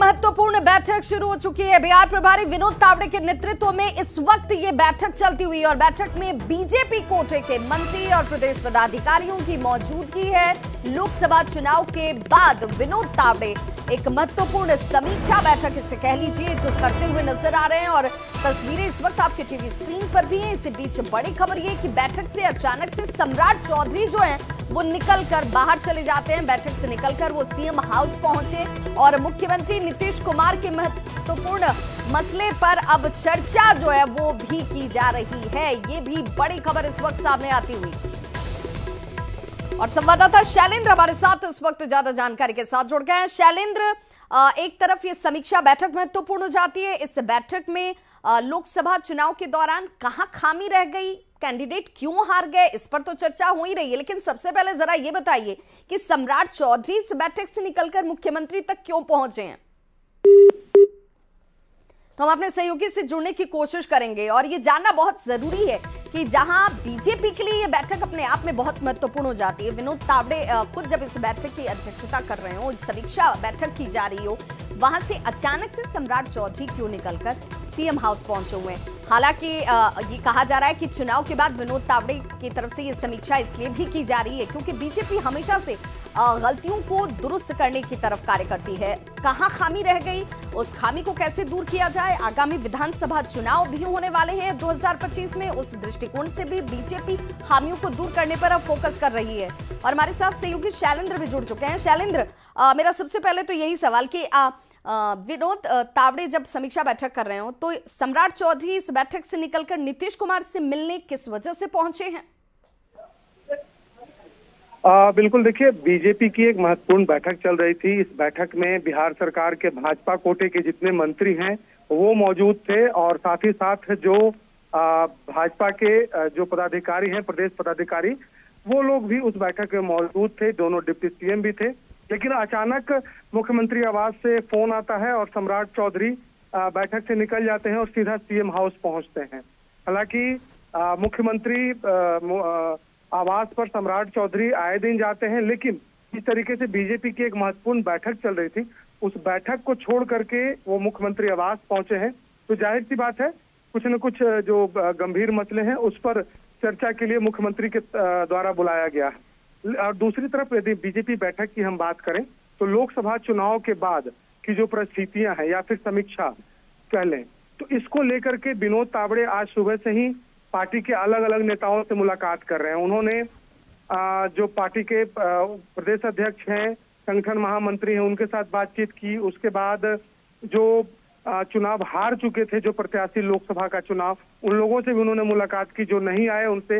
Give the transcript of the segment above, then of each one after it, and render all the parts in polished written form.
महत्वपूर्ण बैठक शुरू हो चुकी है। बिहार प्रभारी विनोद तावड़े के नेतृत्व में इस वक्त ये बैठक चलती हुई और बैठक में बीजेपी कोटे के मंत्री और प्रदेश पदाधिकारियों की मौजूदगी है। लोकसभा चुनाव के बाद विनोद तावड़े एक महत्वपूर्ण समीक्षा बैठक इसे कह लीजिए जो करते हुए नजर आ रहे हैं और तस्वीरें इस वक्त आपके टीवी स्क्रीन पर भी हैं। इसी बीच बड़ी खबर ये कि बैठक से अचानक से सम्राट चौधरी जो हैं वो निकलकर बाहर चले जाते हैं। बैठक से निकलकर वो सीएम हाउस पहुंचे और मुख्यमंत्री नीतीश कुमार के महत्वपूर्ण मसले पर अब चर्चा जो है वो भी की जा रही है। ये भी बड़ी खबर इस वक्त सामने आती हुई और संवाददाता शैलेंद्र हमारे साथ इस वक्त ज्यादा जानकारी के साथ जुड़ गए हैं। शैलेंद्र, एक तरफ ये समीक्षा बैठक महत्वपूर्ण हो जाती है, इस बैठक में लोकसभा चुनाव के दौरान कहां खामी रह गई, कैंडिडेट क्यों हार गए, इस पर तो चर्चा हो ही रही है। लेकिन सबसे पहले जरा ये बताइए कि सम्राट चौधरी इस बैठक से निकलकर मुख्यमंत्री तक क्यों पहुंचे हैं। तो हम अपने सहयोगी से जुड़ने की कोशिश करेंगे और ये जानना बहुत जरूरी है कि जहां बीजेपी के लिए ये बैठक अपने आप में बहुत महत्वपूर्ण हो जाती है। विनोद तावड़े खुद जब इस बैठक की अध्यक्षता कर रहे हो, समीक्षा बैठक की जा रही हो, वहां से अचानक से सम्राट चौधरी क्यों निकलकर सीएम हाउस पहुंचे हुए हैं। हालांकि ये कहा जा रहा है कि चुनाव के बाद विनोद तावड़े की तरफ से ये समीक्षा इसलिए भी की जा रही है क्योंकि बीजेपी हमेशा से गलतियों को दुरुस्त करने की तरफ कार्य करती है। कहां खामी रह गई, उस खामी को कैसे दूर किया जाए। आगामी विधानसभा चुनाव भी होने वाले हैं 2025 में, उस दृष्टिकोण से भी बीजेपी खामियों को दूर करने पर अब फोकस कर रही है। और हमारे साथ सहयोगी शैलेंद्र भी जुड़ चुके हैं। शैलेंद्र, मेरा सबसे पहले तो यही सवाल कि विनोद तावड़े जब समीक्षा बैठक कर रहे हो तो सम्राट चौधरी इस बैठक से निकलकर नीतीश कुमार से मिलने किस वजह से पहुंचे हैं। बिल्कुल, देखिए, बीजेपी की एक महत्वपूर्ण बैठक चल रही थी। इस बैठक में बिहार सरकार के भाजपा कोटे के जितने मंत्री हैं वो मौजूद थे और साथ ही साथ जो भाजपा के जो पदाधिकारी हैं, प्रदेश पदाधिकारी, वो लोग भी उस बैठक में मौजूद थे। दोनों डिप्टी सीएम भी थे। लेकिन अचानक मुख्यमंत्री आवास से फोन आता है और सम्राट चौधरी बैठक से निकल जाते हैं और सीधा सीएम हाउस पहुंचते हैं। हालांकि मुख्यमंत्री आवास पर सम्राट चौधरी आए दिन जाते हैं, लेकिन इस तरीके से बीजेपी की एक महत्वपूर्ण बैठक चल रही थी, उस बैठक को छोड़ करके वो मुख्यमंत्री आवास पहुंचे हैं। तो जाहिर सी बात है कुछ न कुछ जो गंभीर मसले हैं उस पर चर्चा के लिए मुख्यमंत्री के द्वारा बुलाया गया है। और दूसरी तरफ यदि बीजेपी बैठक की हम बात करें तो लोकसभा चुनाव के बाद की जो परिस्थितियां हैं या फिर समीक्षा कह लें, तो इसको लेकर के विनोद तावड़े आज सुबह से ही पार्टी के अलग अलग नेताओं से मुलाकात कर रहे हैं। उन्होंने जो पार्टी के प्रदेश अध्यक्ष हैं, संगठन महामंत्री हैं, उनके साथ बातचीत की। उसके बाद जो चुनाव हार चुके थे, जो प्रत्याशी लोकसभा का चुनाव, उन लोगों से भी उन्होंने मुलाकात की। जो नहीं आए उनसे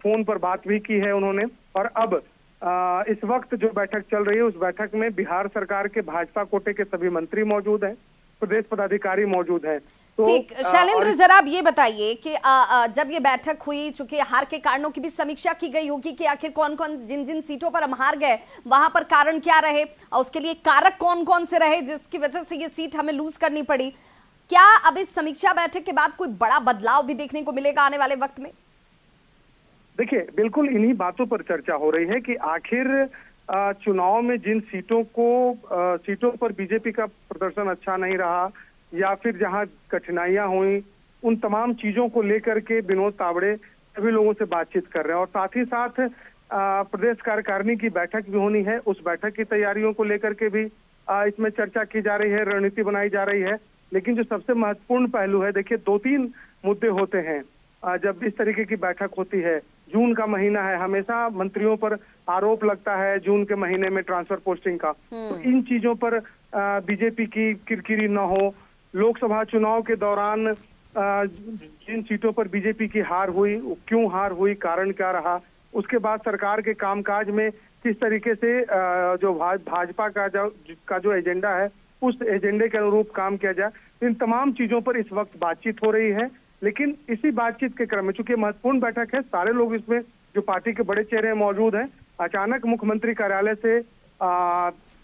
फोन पर बात भी की है उन्होंने। और अब इस वक्त जो बैठक चल रही है उस बैठक में बिहार सरकार के भाजपा कोटे के सभी मंत्री मौजूद हैं, प्रदेश पदाधिकारी मौजूद हैं। तो ठीक, शैलेंद्र, जरा आप ये बताइए कि जब ये बैठक हुई, चूंकि हार के कारणों की भी समीक्षा की गई होगी कि आखिर कौन कौन जिन जिन सीटों पर हम हार गए वहां पर कारण क्या रहे और उसके लिए कारक कौन कौन से रहे जिसकी वजह से ये सीट हमें लूज करनी पड़ी। क्या अब इस समीक्षा बैठक के बाद कोई बड़ा बदलाव भी देखने को मिलेगा आने वाले वक्त में? देखिए, बिल्कुल इन्हीं बातों पर चर्चा हो रही है कि आखिर चुनाव में जिन सीटों पर बीजेपी का प्रदर्शन अच्छा नहीं रहा या फिर जहां कठिनाइयां हुई, उन तमाम चीजों को लेकर के विनोद तावड़े सभी लोगों से बातचीत कर रहे हैं। और साथ ही साथ प्रदेश कार्यकारिणी की बैठक भी होनी है, उस बैठक की तैयारियों को लेकर के भी इसमें चर्चा की जा रही है, रणनीति बनाई जा रही है। लेकिन जो सबसे महत्वपूर्ण पहलू है, देखिए, 2-3 मुद्दे होते हैं जब इस तरीके की बैठक होती है। जून का महीना है, हमेशा मंत्रियों पर आरोप लगता है जून के महीने में ट्रांसफर पोस्टिंग का। तो इन चीजों पर बीजेपी की किरकिरी न हो। लोकसभा चुनाव के दौरान जिन सीटों पर बीजेपी की हार हुई, क्यों हार हुई, कारण क्या रहा, उसके बाद सरकार के कामकाज में किस तरीके से जो भाजपा का जो एजेंडा है उस एजेंडे के अनुरूप काम किया जाए, इन तमाम चीजों पर इस वक्त बातचीत हो रही है। लेकिन इसी बातचीत के क्रम में, चूंकि महत्वपूर्ण बैठक है, सारे लोग इसमें जो पार्टी के बड़े चेहरे मौजूद हैं, अचानक मुख्यमंत्री कार्यालय से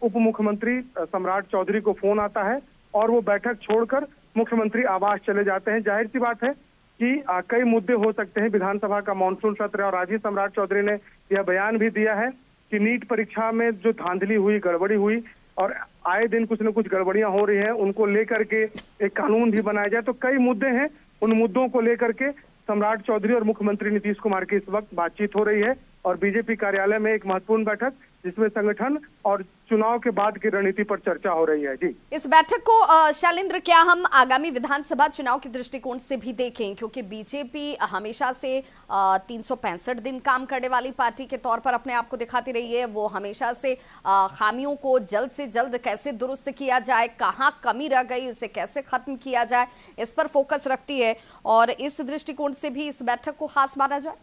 उप मुख्यमंत्री सम्राट चौधरी को फोन आता है और वो बैठक छोड़कर मुख्यमंत्री आवास चले जाते हैं। जाहिर सी बात है कि कई मुद्दे हो सकते हैं। विधानसभा का मानसून सत्र है और आज ही सम्राट चौधरी ने यह बयान भी दिया है कि नीट परीक्षा में जो धांधली हुई, गड़बड़ी हुई और आए दिन कुछ न कुछ गड़बड़ियां हो रही हैं, उनको लेकर के एक कानून भी बनाया जाए। तो कई मुद्दे हैं, उन मुद्दों को लेकर के सम्राट चौधरी और मुख्यमंत्री नीतीश कुमार की इस वक्त बातचीत हो रही है और बीजेपी कार्यालय में एक महत्वपूर्ण बैठक जिसमें संगठन और चुनाव के बाद की रणनीति पर चर्चा हो रही है। जी, इस बैठक को शैलेंद्र क्या हम आगामी विधानसभा चुनाव के दृष्टिकोण से भी देखें, क्योंकि बीजेपी हमेशा से 365 दिन काम करने वाली पार्टी के तौर पर अपने आप को दिखाती रही है। वो हमेशा से खामियों को जल्द से जल्द कैसे दुरुस्त किया जाए, कहाँ कमी रह गई उसे कैसे खत्म किया जाए, इस पर फोकस रखती है और इस दृष्टिकोण से भी इस बैठक को खास माना जाए।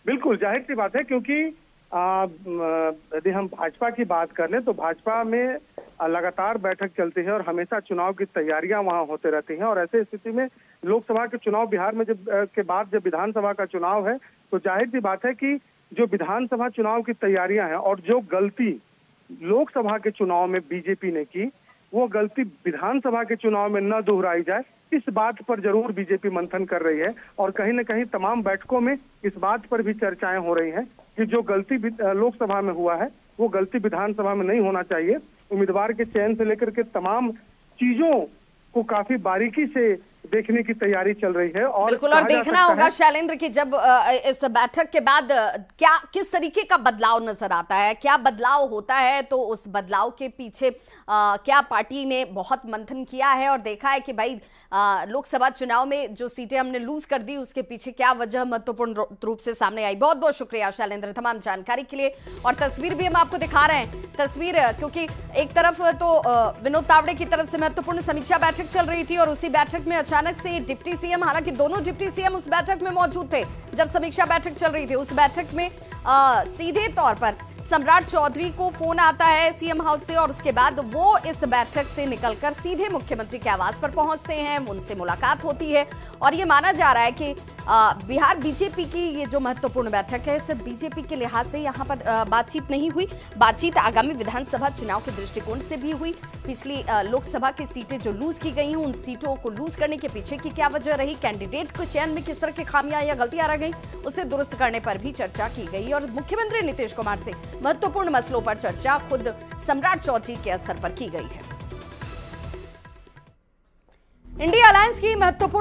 बिल्कुल जाहिर सी बात है, क्योंकि यदि हम भाजपा की बात कर लें तो भाजपा में लगातार बैठक चलती है और हमेशा चुनाव की तैयारियां वहां होते रहती हैं। और ऐसे स्थिति में लोकसभा के चुनाव बिहार में के बाद जब विधानसभा का चुनाव है तो जाहिर सी बात है कि जो विधानसभा चुनाव की तैयारियां हैं और जो गलती लोकसभा के चुनाव में बीजेपी ने की, वो गलती विधानसभा के चुनाव में न दोहराई जाए, इस बात पर जरूर बीजेपी मंथन कर रही है। और कहीं न कहीं तमाम बैठकों में इस बात पर भी चर्चाएं हो रही हैं कि जो गलती लोकसभा में हुआ है वो गलती विधानसभा में नहीं होना चाहिए। उम्मीदवार के चयन से लेकर के तमाम चीजों को काफी बारीकी से देखने की तैयारी चल रही है। और बिल्कुल, और देखना होगा शैलेंद्र कि जब इस बैठक के बाद क्या किस तरीके का बदलाव नजर आता है, क्या बदलाव होता है, तो उस बदलाव के पीछे क्या पार्टी ने बहुत मंथन किया है और देखा है कि भाई लोकसभा चुनाव में जो सीटें हमने लूज कर दी उसके पीछे क्या वजह महत्वपूर्ण रूप से सामने आई। बहुत बहुत शुक्रिया शैलेंद्र तमाम जानकारी के लिए। और तस्वीर भी हम आपको दिखा रहे हैं, तस्वीर क्योंकि एक तरफ तो विनोद तावड़े की तरफ से महत्वपूर्ण समीक्षा बैठक चल रही थी और उसी बैठक में अचानक से डिप्टी सीएम, हालांकि दोनों डिप्टी सीएम उस बैठक में मौजूद थे जब समीक्षा बैठक चल रही थी, उस बैठक में सीधे तौर पर सम्राट चौधरी को फोन आता है सीएम हाउस से और उसके बाद वो इस बैठक से निकलकर सीधे मुख्यमंत्री के आवास पर पहुंचते हैं, उनसे मुलाकात होती है। और ये माना जा रहा है कि बिहार बीजेपी की ये जो महत्वपूर्ण बैठक है सिर्फ बीजेपी के लिहाज से यहाँ पर बातचीत नहीं हुई, बातचीत आगामी विधानसभा चुनाव के दृष्टिकोण से भी हुई। पिछली लोकसभा की सीटें जो लूज की गई हैं उन सीटों को लूज करने के पीछे की क्या वजह रही, कैंडिडेट के चयन में किस तरह की खामियां या गलतियां रह गई, उसे दुरुस्त करने पर भी चर्चा की गई। और मुख्यमंत्री नीतीश कुमार से महत्वपूर्ण मसलों पर चर्चा खुद सम्राट चौधरी के स्तर पर की गई है। इंडिया अलायंस की महत्वपूर्ण